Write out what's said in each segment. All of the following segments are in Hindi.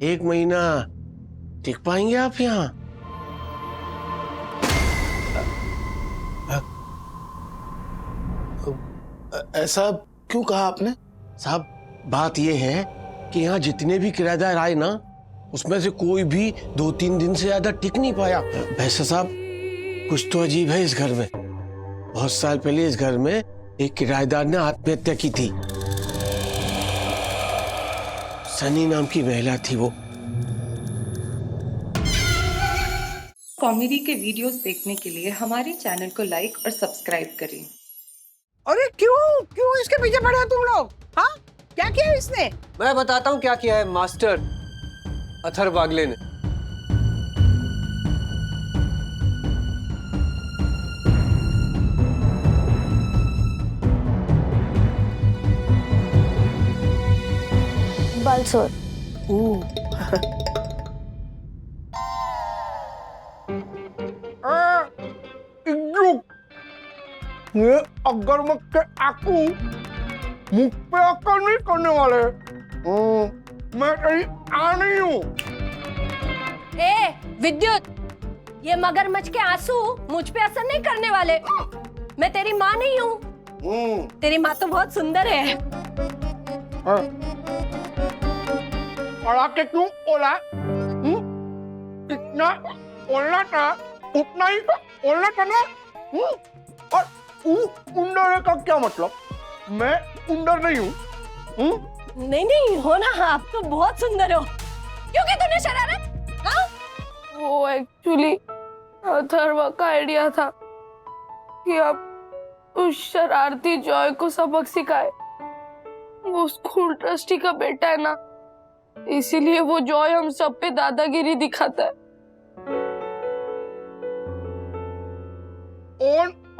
1 महीना टिक पाएंगे आप यहाँ? ऐसा क्यों कहा आपने? साहब, बात यह है कि यहाँ जितने भी किराएदार आए ना, उसमें से कोई भी 2-3 दिन से ज्यादा टिक नहीं पाया। वैसे साहब, कुछ तो अजीब है इस घर में। बहुत साल पहले इस घर में एक किराएदार ने आत्महत्या की थी। सनी नाम की महिला थी वो। कॉमेडी के वीडियोस देखने के लिए हमारे चैनल को लाइक और सब्सक्राइब करें। अरे क्यों इसके पीछे पड़े हो तुम लोग? हाँ, क्या किया इसने? मैं बताता हूँ क्या किया है मास्टर अथर वागले ने। बालसोर। ये अगर मक्के आकू मुख पे अक्कल नहीं करने वाले। मैं तेरी आ नहीं हूँ। ए विद्युत, ये मगरमच्छ के आंसू मुझ पे असर नहीं करने वाले। मैं तेरी माँ नहीं हूँ। तेरी माँ तो बहुत सुंदर है। पढ़ा के क्यों बोला? इतना बोलना था, उतना ही बोलना था ना। और उंडर का क्या मतलब? मैं उंडर नहीं हूँ। नहीं हो ना, आप तो बहुत सुंदर हो। क्यों की तूने शरारत? हाँ? वो एक्चुअली अथर्व का आइडिया था कि आप उस शरारती जॉय को सबक सिखाए। वो स्कूल ट्रस्टी का बेटा है ना, इसीलिए वो जॉय हम सब पे दादागिरी दिखाता है।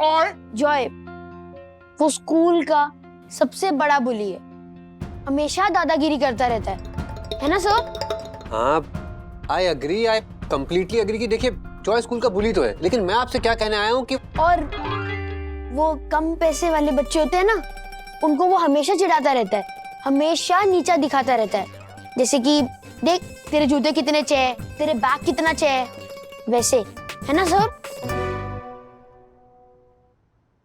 और जॉय वो स्कूल का सबसे बड़ा बुली है, हमेशा दादागिरी करता रहता है ना सर? हाँ, I agree, I completely agree कि देखिए जॉय स्कूल का बुली तो है, लेकिन मैं आपसे क्या कहने आया हूँ कि और वो कम पैसे वाले बच्चे होते हैं ना, उनको वो हमेशा चिढ़ाता रहता है, हमेशा नीचा दिखाता रहता है। जैसे कि देख तेरे जूते कितने चाहिए, तेरे बैग कितना चाहिए, वैसे है ना सर?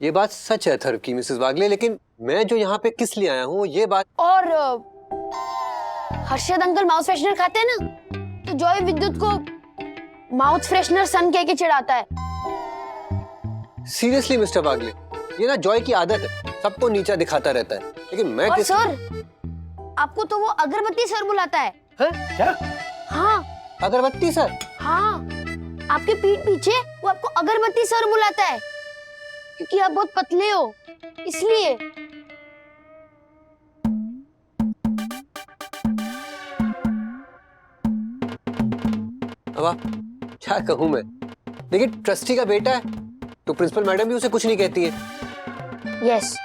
ये बात सच है अथर्व की मिसेस वागले, लेकिन मैं जो यहाँ पे किस लिए आया हूँ ये बात। और हर्षद अंकल माउथ फ्रेशनर खाते हैं ना, तो जॉय विद्युत को माउथ फ्रेशनर सन कह के चिढ़ाता है। सीरियसली मिस्टर वागले, ये ना जॉय की आदत है, सबको नीचा दिखाता रहता है। लेकिन मैं और सर, आपको तो वो अगरबत्ती सर बुलाता है। क्या? हाँ अगरबत्ती सर? हाँ, आपके पीठ पीछे वो आपको अगरबत्ती सर बुलाता है, क्योंकि आप बहुत पतले हो इसलिए। अब क्या कहूँ मैं, लेकिन ट्रस्टी का बेटा है तो प्रिंसिपल मैडम भी उसे कुछ नहीं कहती है। Yes,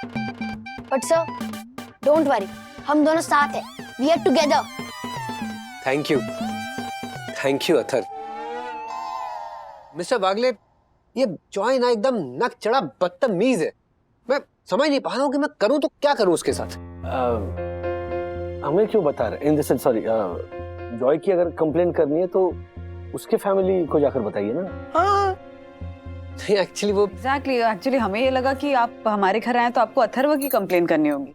but sir don't worry, हम दोनों साथ हैं, we are together. Thank you Athar. Mister Wagle, ये जॉय ना एकदम नक चढ़ा बदतमीज है। मैं समझ नहीं पा रहा हूँ कि मैं करूँ तो क्या करूँ उसके साथ। हमें क्यों बता रहे? In the sense, sorry, Joy की अगर कंप्लेन करनी है तो उसके फैमिली को जाकर बताइए ना। हाँ, नहीं एक्चुअली वो एक्चुअली हमें ये लगा कि आप हमारे घर आए तो आपको अथर्व की कंप्लेन करनी होगी।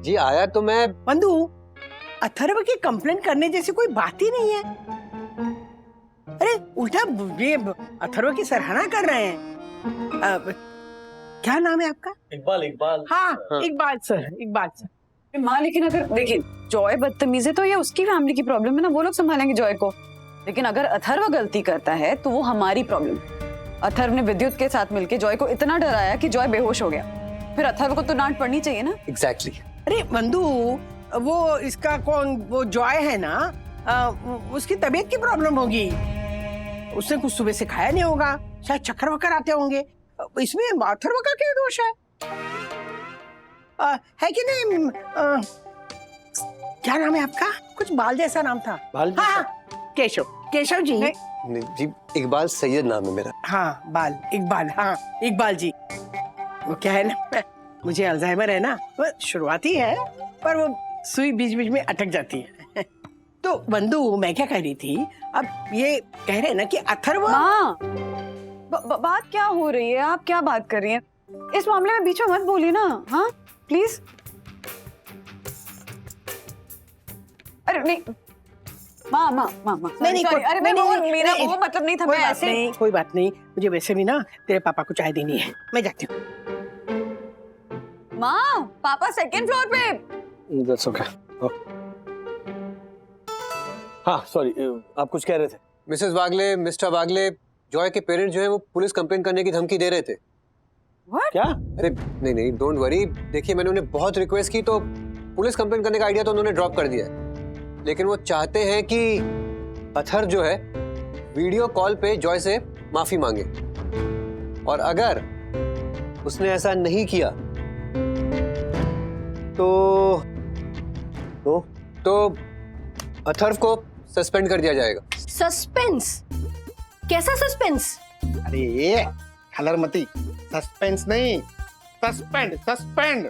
जी आया तो मैं। बंधु, अथर्व की कंप्लेन करने जैसी कोई बात ही नहीं है। अरे उल्टा ये अथर्व की सराहना कर रहे हैं। क्या नाम है आपका? इकबाल। हाँ, इकबाल सर। माँ, लेकिन अगर देखिए जॉय बदतमीज है तो ये उसकी फैमिली की प्रॉब्लम है ना, वो लोग संभालेंगे जॉय को। लेकिन अगर अथर्व गलती करता है तो वो हमारी प्रॉब्लम। अथर्व ने विद्युत के साथ मिलकर जॉय को इतना डराया कि जॉय बेहोश हो गया, फिर अथर्व को तो डांट पड़नी चाहिए ना। एग्जैक्टली। अरे बंधु, वो इसका कौन, वो जॉय है ना, उसकी तबीयत की प्रॉब्लम होगी। उसने कुछ सुबह से खाया नहीं होगा, शायद चक्कर वक्कर आते होंगे। इसमें अथर्व का क्या दोष है? है कि नहीं? क्या नाम है आपका? कुछ बाल जैसा नाम था। बाल जैसा? हाँ, केशव जी। नहीं जी, इकबाल सैयद नाम है मेरा। हाँ, इकबाल, हाँ इकबाल जी। वो क्या है ना, मुझे अल्जाइमर है ना, वो शुरुआती है पर वो सुई बीच बीच में अटक जाती है। तो तो बंधु, मैं क्या कह रही थी, अब ये कह रहे हैं ना कि अथर्व। माँ, बात क्या हो रही है? आप क्या बात कर रही हैं? इस मामले में बीच में मत बोलिए ना। हाँ प्लीज। अरे नहीं माँ, नहीं, sorry, अरे नहीं, वो नहीं, मेरा नहीं, वो मतलब नहीं था। कोई मैं बात ऐसे नहीं, कोई बात नहीं। मुझे वैसे भी ना तेरे पापा को चाय देनी है, मैं जाती हूँ। माँ, पापा सेकंड फ्लोर पे। That's okay. हाँ सॉरी, आप कुछ कह रहे थे। Mrs Bagle, mister Bagle, Joy के पेरेंट्स जो है वो पुलिस कंप्लेन करने की धमकी दे रहे थे। क्या? अरे नहीं, डोंट वरी। देखिए, मैंने उन्हें बहुत रिक्वेस्ट की तो पुलिस कंप्लेन करने का आइडिया तो उन्होंने ड्रॉप कर दिया है। लेकिन वो चाहते हैं कि अथर जो है वीडियो कॉल पे जॉय से माफी मांगे, और अगर उसने ऐसा नहीं किया तो अथर्व को सस्पेंड कर दिया जाएगा। सस्पेंस? कैसा सस्पेंस? अरे ये खलरमती, सस्पेंस नहीं, सस्पेंड।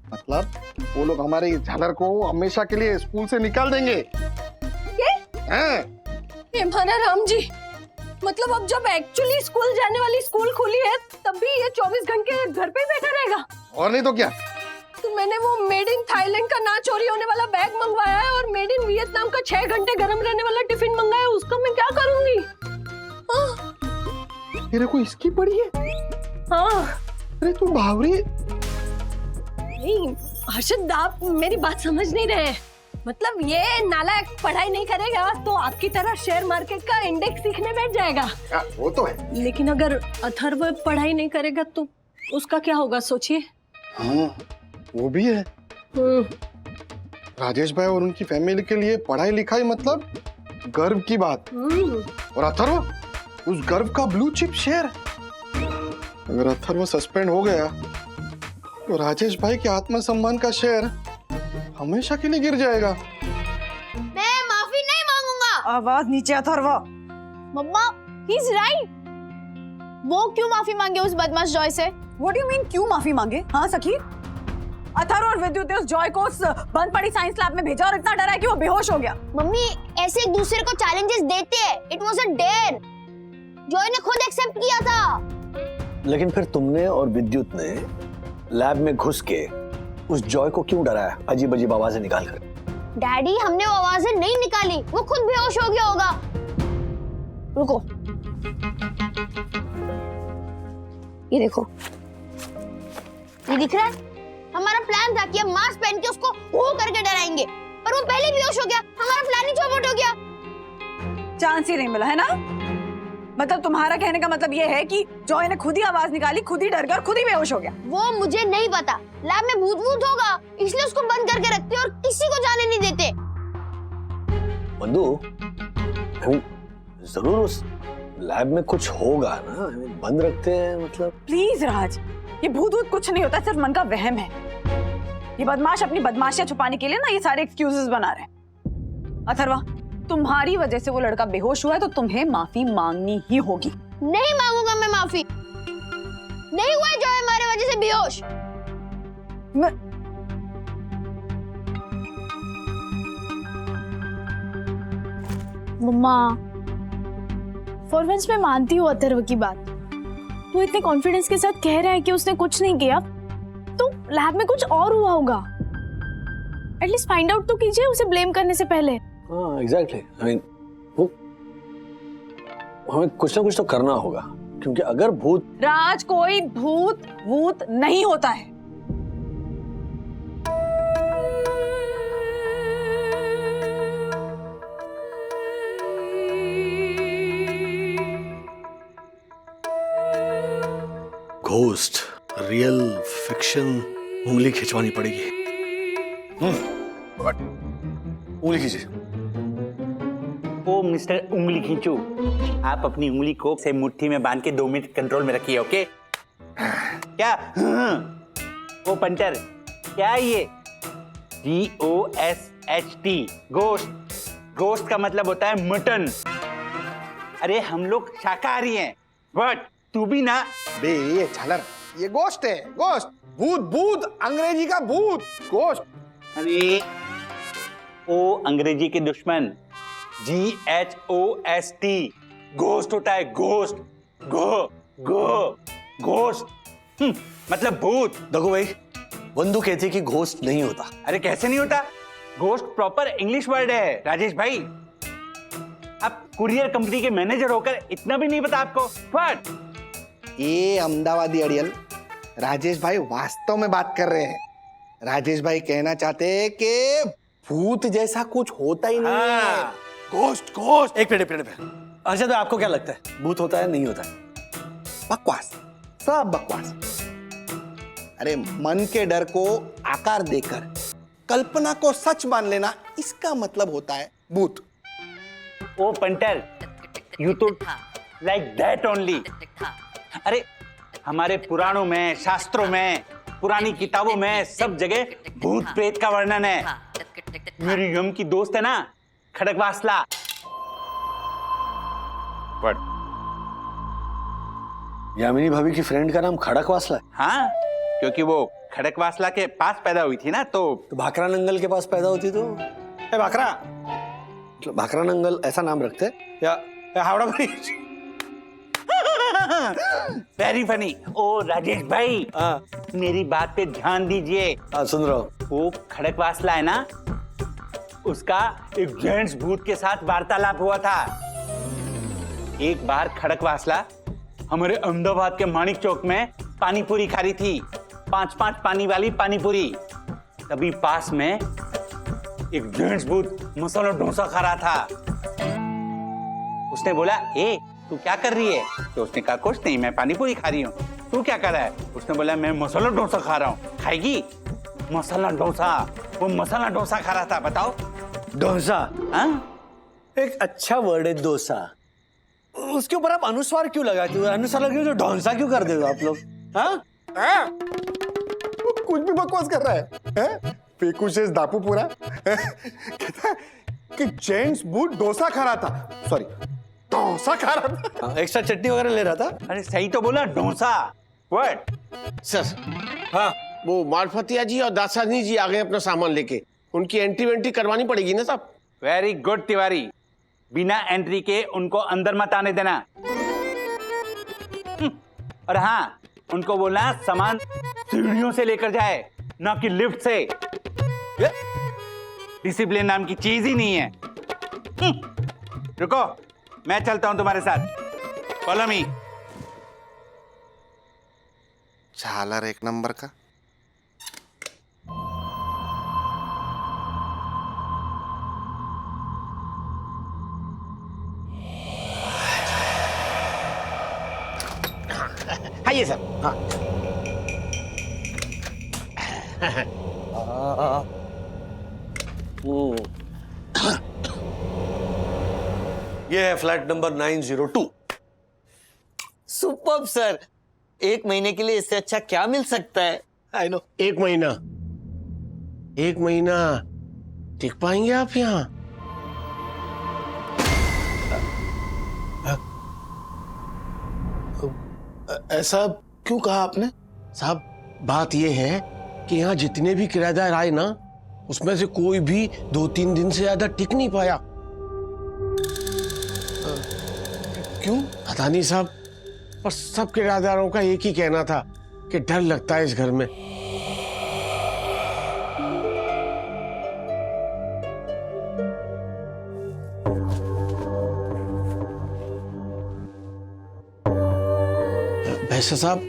मतलब वो लोग हमारे झालर को हमेशा के लिए स्कूल से निकाल देंगे। हाँ। ये माना राम जी, मतलब अब जब एक्चुअली स्कूल जाने वाली स्कूल खुली है तब भी ये 24 घंटे घर पे बैठा रहेगा? और नहीं तो क्या। तो मैंने वो मेड इन थाईलैंड का ना चोरी होने वाला बैग मंगवाया है और मेड इन वियतनाम का 6 घंटे गर्म रहने वाला टिफिन मंगाया, उसका मैं क्या करूंगी? तेरे को इसकी पड़ी है? हाँ। अरे तू बावरी। नहीं हर्षद, आप मेरी बात समझ नहीं रहे। मतलब ये नालायक पढ़ाई नहीं करेगा तो आपकी तरह शेयर मार्केट का इंडेक्स सीखने बैठ जाएगा। वो तो है। लेकिन अगर अथर्व पढ़ाई नहीं करेगा तो उसका क्या होगा, सोचिए। हाँ, वो भी है। राजेश भाई और उनकी फैमिली के लिए पढ़ाई लिखाई मतलब गर्व की बात। और अथर्व उस गर्व का ब्लू चिप शेयर। अगर अथर्व सस्पेंड हो गया तो राजेश भाई के आत्मसम्मान का शेयर हमेशा के लिए गिर जाएगा। मैं माफी नहीं मांगूंगा। आवाज नीचे अथर्व। मम्मा, ही इज राइट। वो क्यों माफी मांगे उस बदमाश जॉय से? What do you mean क्यों माफी मांगे? हाँ सखी, अथर्व और विद्युत ने उस जॉय को उस बंद पड़ी साइंस लैब में भेजा और इतना डरा है कि वो बेहोश हो गया। मम्मी, ऐसे एक दूसरे को चैलेंजेस देते हैं। It was a dare. Joy ने खुद एक्सेप्ट किया था। लेकिन फिर तुमने और विद्युत ने लैब में घुस के उस जॉय को क्यों डराया अजीब अजीब आवाजें निकाल कर? डैडी, हमने वो आवाजें नहीं निकाली, वो खुद बेहोश हो गया होगा। रुको, ये देखो, ये दिख रहा है? हमारा प्लान था कि हम मास्क पहन के उसको वो करके डराएंगे, पर वो पहले बेहोश हो गया। हमारा प्लान ही चौपट हो गया। चांस ही नहीं मिला है ना? मतलब तुम्हारा कहने का मतलब ये है कि जॉय ने खुद ही आवाज निकाली, खुद ही डर गया और खुद ही बेहोश हो गया। वो मुझे नहीं पता। लैब में भूत वूत होगा, इसलिए उसको बंद करके रखते और किसी को जाने नहीं देते। बंधु, जरूर उस लैब में कुछ होगा ना, बंद रखते हैं मतलब। प्लीज राज, ये भूत वूत कुछ नहीं होता, सिर्फ मन का वहम है। ये बदमाश अपनी बदमाशियां छुपाने के लिए ना ये सारे एक्सक्यूजेस बना रहे हैं। अथर्वा, तुम्हारी वजह से वो लड़का बेहोश हुआ है तो तुम्हें माफी मांगनी ही होगी। नहीं मांगूंगा मैं माफी। नहीं हुआ जो है हमारे वजह से बेहोश। मम्मा, फॉर वंस मैं मानती हूँ अथर्व की बात। वो इतने कॉन्फिडेंस के साथ कह रहा है कि उसने कुछ नहीं किया, तो लैब में कुछ और हुआ होगा। एटलीस्ट फाइंड आउट तो कीजिए उसे ब्लेम करने से पहले। हाँ एग्जैक्टली। आई मीन वो हमें कुछ ना कुछ तो करना होगा, क्योंकि अगर भूत। राज, कोई भूत वूत नहीं होता है। घोस्ट, रियल, फिक्शन, उंगली खिंचवानी पड़ेगी। उंगली खींचे। ओ मिस्टर उंगली खींचो, आप अपनी उंगली को से मुट्ठी में बांध के 2 मिनट कंट्रोल में रखिए, ओके? क्या? ओ पंटर, क्या है ये? GOSHT, गोश्त। गोश्त का मतलब होता है मटन। अरे हम लोग शाकाहारी हैं, बट तू भी ना। बे ये झालर, ये गोश्त है, गोश्त। भूत, भूत, अंग्रेजी का भूत, गोश्त। अरे ओ अंग्रेजी के दुश्मन, GHOST, घोस्ट होता है, घोस्ट, घोस्ट, मतलब भूत। देखो भाई, बंधु कहती है कि घोस्ट नहीं होता। अरे कैसे नहीं होता? घोस्ट प्रॉपर इंग्लिश वर्ड है राजेश भाई। अब कुरियर कंपनी के मैनेजर होकर इतना भी नहीं पता आपको? व्हाट? ये अहमदाबादी अड़ियल राजेश भाई वास्तव में बात कर रहे हैं। राजेश भाई कहना चाहते हैं कि भूत जैसा कुछ होता ही नहीं है। Ghost ghost. एक मिनट अर्षद भाई, आपको क्या लगता है, भूत होता है नहीं होता है? बकवास, सब बकवास। अरे मन के डर को आकार देकर कल्पना को सच मान लेना, इसका मतलब होता है भूत। ओ पंटर, यू तो लाइक दैट ओनली। अरे हमारे पुराणों में, शास्त्रों में, पुरानी किताबों में सब जगह भूत प्रेत का वर्णन है। मेरी यम की दोस्त है ना, खड़गवासला। यामिनी भाभी की फ्रेंड का नाम खड़कवासला है? हाँ, क्योंकि वो खड़कवासला के पास पैदा हुई थी ना, तो भाखरा नंगल के पास पैदा होती तो भाखरा, मतलब भाखरा नंगल ऐसा नाम रखते या हावड़ा ब्रिज। Very funny. ओ राजेश भाई, मेरी बात पे ध्यान दीजिए। सुन रहा हूँ। वो खड़कवासला है ना, उसका एक जेंट्स भूत के साथ वार्तालाप हुआ था। एक बार खड़कवासला हमारे अहमदाबाद के मानिक चौक में पानी पूरी खा रही थी, 5-5 पानी वाली पानी पूरी। तभी पास में एक जेंट्स भूत मसाला डोसा खा रहा था। उसने बोला, ए तू क्या कर रही है? तो उसने कहा, कुछ नहीं, मैं पानी पूरी खा रही हूँ। तू क्या कर रहा है? उसने बोला, मैं मसाला डोसा खा रहा हूँ। खाएगी? मसाला डोसा। वो मसाला डोसा खा रहा था। बताओ। डोसा? हाँ, एक अच्छा वर्ड है डोसा। उसके ऊपर आप अनुस्वार क्यों लगाते हो? अनुस्वार लगे तो ढोंसा क्यों कर देते हो आप लोग? हाँ? कुछ भी बकवास कर रहा है? फेकू शेष दापू पूरा कहता है कि जेंट्स भूत डोसा खा रहा था, सॉरी डोसा खा रहा था। एक्स्ट्रा चटनी वगैरह ले रहा था। अरे सही तो बोला, डोसा। व्हाट? सर, हाँ, वो मालफतिया जी और दासानी जी आ गए अपना सामान लेके। उनकी एंट्री वेंट्री करवानी पड़ेगी ना साहब? वेरी गुड तिवारी, बिना एंट्री के उनको अंदर मत आने देना। और हाँ, उनको बोलना सामान सीढ़ियों से लेकर जाए, ना कि लिफ्ट से। डिसिप्लिन नाम की चीज ही नहीं है। रुको, मैं चलता हूं तुम्हारे साथ। Follow me. झालर एक नंबर का। आइए सर। हाँ। ये है फ्लैट नंबर 902। सुपर्ब सर, 1 महीने के लिए इससे अच्छा क्या मिल सकता है? I know. 1 महीना, 1 महीना टिक पाएंगे आप यहाँ? ऐसा क्यों कहा आपने? साहब, बात यह है कि यहाँ जितने भी किराएदार आए ना, उसमें से कोई भी 2-3 दिन से ज्यादा टिक नहीं पाया। क्यों? पता नहीं साहब, पर सब किराएदारों का एक ही कहना था कि डर लगता है इस घर में। वैसे साहब,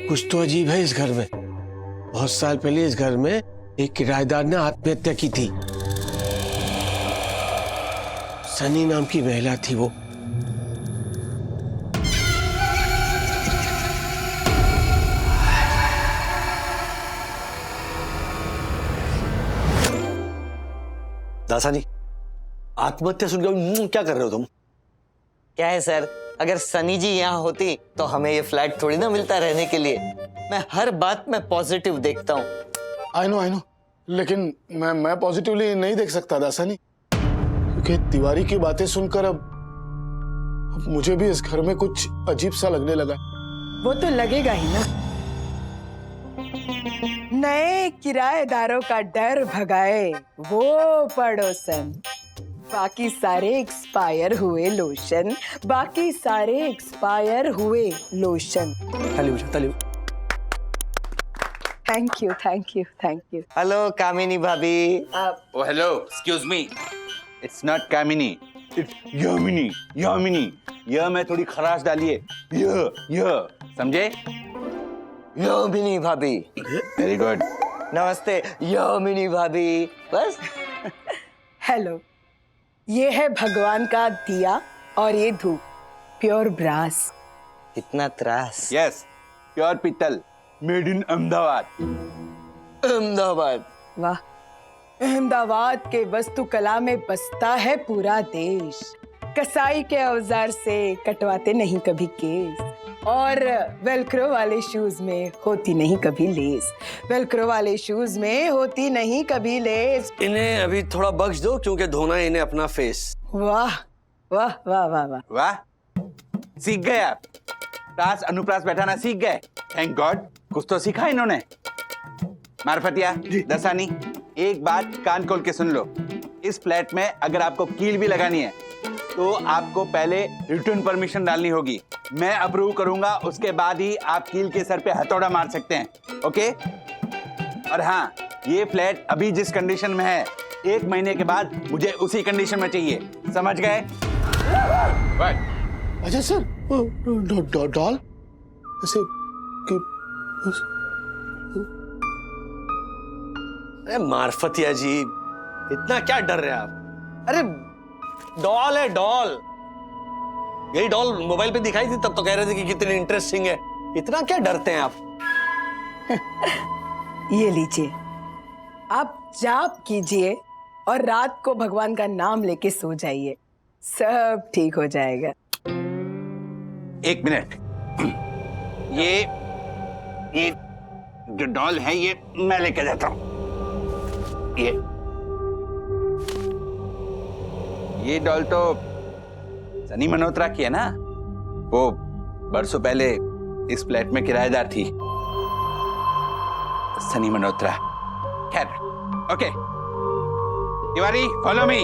कुछ तो अजीब है इस घर में। बहुत साल पहले इस घर में एक किराएदार ने आत्महत्या की थी। सनी नाम की महिला थी वो। दासानी, आत्महत्या सुनकर क्या कर रहे हो तुम? क्या है सर, अगर सनी जी यहाँ होती तो हमें ये फ्लैट थोड़ी ना मिलता रहने के लिए। मैं हर बात में पॉजिटिव देखता हूँ। आई नो, लेकिन मैं पॉजिटिवली नहीं देख सकता दासानी, क्योंकि तिवारी की बातें सुनकर अब मुझे भी इस घर में कुछ अजीब सा लगने लगा। वो तो लगेगा ही ना। नए किराएदारों का डर भगाए वो पड़ोसन, बाकी सारे एक्सपायर हुए लोशन, बाकी सारे एक्सपायर हुए लोशन। ताली बजाओ, ताली। Thank you, thank you, thank you. Hello Kamini भाभी। Oh, hello. Excuse me. It's not Kamini. It's Yamini. Yamini. यह में थोड़ी खराश डालिए। यह समझे? यामिनी भाभी। Very good. नमस्ते यामिनी भाभी। बस। हेलो, ये है भगवान का दिया और ये धूप, प्योर ब्रास। इतना त्रास। यस, प्योर पीतल, मेड इन अहमदाबाद। अहमदाबाद। वाह, अहमदाबाद के वास्तुकला में बसता है पूरा देश। कसाई के औजार से कटवाते नहीं कभी केस, और वेलक्रो वाले शूज में होती नहीं कभी लेस। वेलक्रो वाले शूज में होती नहीं कभी लेस। इन्हें अभी थोड़ा बख्श दो क्योंकि धोना है इन्हें अपना फेस। वाह वाह वाह वाह वाह वाह, सीख गए आप। प्रास अनुप्रास बैठाना सीख गए। थैंक गॉड, कुछ तो सीखा इन्होंने। मारफतिया, दसानी, एक बात कान खोल के सुन लो। इस फ्लैट में अगर आपको कील भी लगानी है तो आपको पहले रिटर्न परमिशन डालनी होगी। मैं अप्रूव करूंगा, उसके बाद ही आप कील के सर पे हथौड़ा मार सकते हैं। ओके? और हाँ, ये फ्लैट अभी जिस कंडीशन में है, 1 महीने के बाद मुझे उसी कंडीशन में चाहिए। समझ गए? अच्छा सर, डॉल ऐसे कि अरे मारफतिया जी, इतना क्या डर रहे हैं आप? अरे डॉल है, डॉल। यही डॉल मोबाइल पे दिखाई थी, तब तो कह रहे थे कि कितनी इंटरेस्टिंग है। इतना क्या डरते हैं आप? ये लीजिए, आप जाप कीजिए और रात को भगवान का नाम लेके सो जाइए, सब ठीक हो जाएगा। 1 मिनट। ये जो डॉल है ये मैं लेके जाता हूँ। ये डॉल तो सनी मल्होत्रा की है ना? वो बरसों पहले इस फ्लैट में किराएदार थी, सनी मल्होत्रा। खैर, ओके तिवारी, फॉलो मी।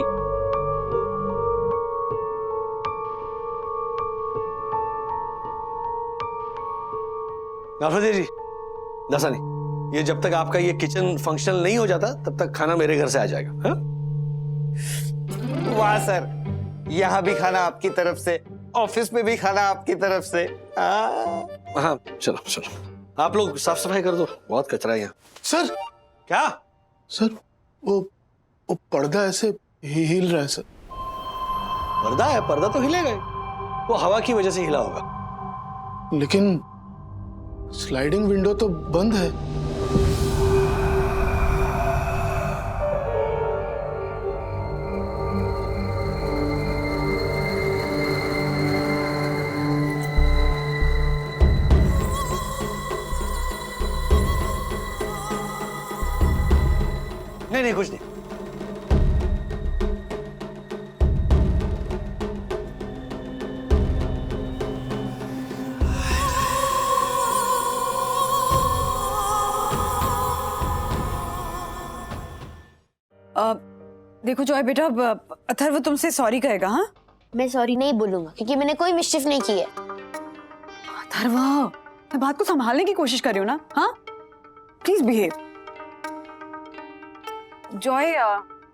मारफतिया जी, दसानी, ये जब तक आपका ये किचन फंक्शनल नहीं हो जाता तब तक खाना मेरे घर से आ जाएगा। हाँ? वाह सर, यहाँ भी खाना आपकी तरफ से, ऑफिस में भी खाना आपकी तरफ से। हाँ, चलो चलो, आप लोग साफ सफाई कर दो, बहुत कचरा है यहाँ। सर, क्या सर वो पर्दा ऐसे हिल रहा है सर। पर्दा है? पर्दा तो हिलेगा ही, वो हवा की वजह से हिला होगा। लेकिन स्लाइडिंग विंडो तो बंद है। नहीं, कुछ नहीं। देखो जॉय बेटा, अथर्व तुमसे सॉरी कहेगा। हाँ, मैं सॉरी नहीं बोलूंगा क्योंकि मैंने कोई मिस्चिफ नहीं की है। अथर्व, मैं बात को संभालने की कोशिश कर रही हूँ ना। हाँ, प्लीज बिहेव। जॉय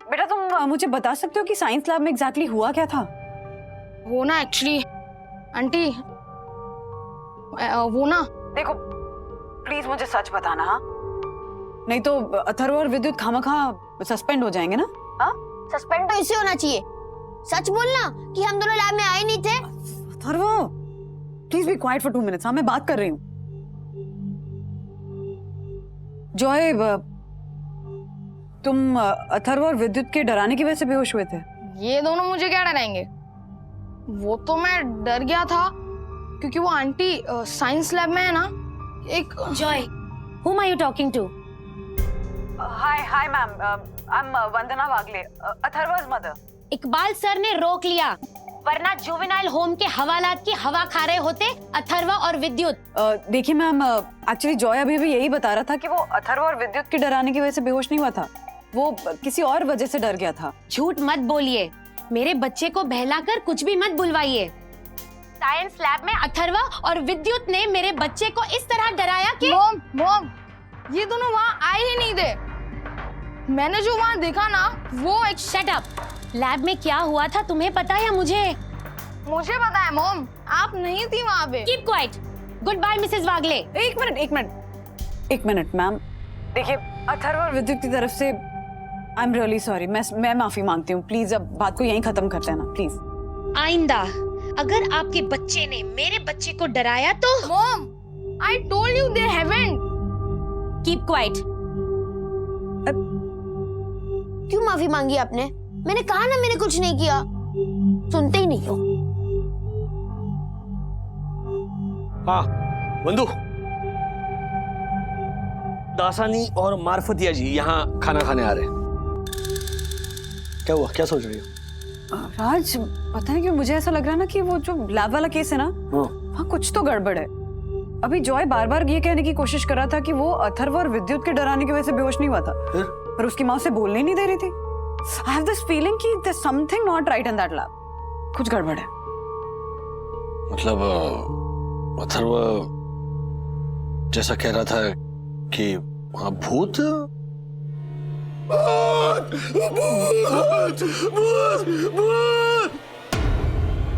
बेटा, तुम मुझे बता सकते हो कि साइंस लैब में एग्जैक्टली हुआ क्या था? वो ना एक्चुअली आंटी, वो ना, देखो प्लीज मुझे सच बताना। हाँ, नहीं तो अथर्व और विद्युत खामखा सस्पेंड हो जाएंगे ना। हाँ, सस्पेंड तो इसे होना चाहिए। सच बोलना कि हम दोनों लैब में आए नहीं थे। Atharva, please be quiet for 2 minutes. हाँ, मैं बात कर रही हूँ। जॉय, तुम अथर्व और विद्युत के डराने की वजह से बेहोश हुए थे। ये दोनों मुझे क्या डराएंगे? वो तो मैं डर गया था क्योंकि वो आंटी साइंस लैब में है ना। एक Joy, whom are you talking to? Hi ma'am, I am Vandana Wagle, Atharva's mother. Iqbal sir ने रोक लिया वरना जुवेनाइल होम के हवालात की हवा खा रहे होते अथर्व और विद्युत। देखिए मैम, एक्चुअली जॉय अभी भी यही बता रहा था कि वो अथर्व और विद्युत के डराने की वजह से बेहोश नहीं हुआ था, वो किसी और वजह से डर गया था। झूठ मत बोलिए, मेरे बच्चे को बहलाकर कुछ भी मत बुलवाइए। साइंस लैब में अथर्व और विद्युत ने मेरे बच्चे को इस तरह डराया कि मॉम, ये दोनों वहाँ आए ही नहीं थे। मैंने जो वहाँ देखा ना, वो एक शट अप। लैब में क्या हुआ था तुम्हें पता है या मुझे? मुझे पता है मॉम, आप नहीं थी वहाँ पे। Keep quiet. Goodbye Mrs Wagle. एक मिनट मैम, देखिए अथर्व और विद्युत की तरफ से आई एम रियली सॉरी, मैं माफी मांगती हूँ। प्लीज अब बात को यहीं खत्म करते हैं ना, प्लीज। आइंदा अगर आपके बच्चे ने मेरे बच्चे को डराया तो mom, I told you they haven't. Keep quiet. क्यों माफी मांगी आपने? मैंने कहा ना मैंने कुछ नहीं किया, सुनते ही नहीं हो। हाँ बंधु, दासानी और मार्फतिया जी यहाँ खाना खाने आ रहे हैं। क्या हुआ, क्या सोच रही हो? राज, पता नहीं क्यों मुझे ऐसा लग रहा है ना कि वो जो लैब वाला केस है ना, वहाँ कुछ तो गड़बड़ है। अभी जॉय बार बार ये कहने की कोशिश कर रहा था कि वो अथर्व और विद्युत के डराने की वजह से बेहोश नहीं हुआ था, पर उसकी माँ से बोलने नहीं दे रही थी। I have this feeling कि there's something not right in that lab. कुछ गड़बड़ है। मतलब अथर्व जैसा कह रहा था कि वहाँ भूत।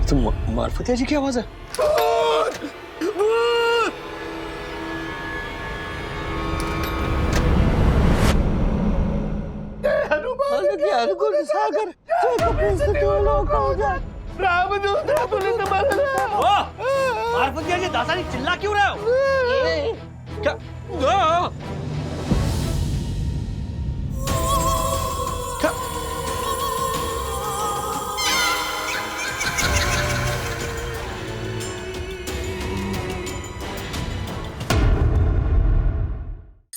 तो मार्फतिया जी की आवाज है। सागर मार्फतिया जी, दासानी चिल्ला क्यों रहे हो? क्या?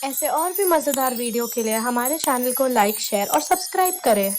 ऐसे और भी मजेदार वीडियो के लिए हमारे चैनल को लाइक, शेयर और सब्सक्राइब करें।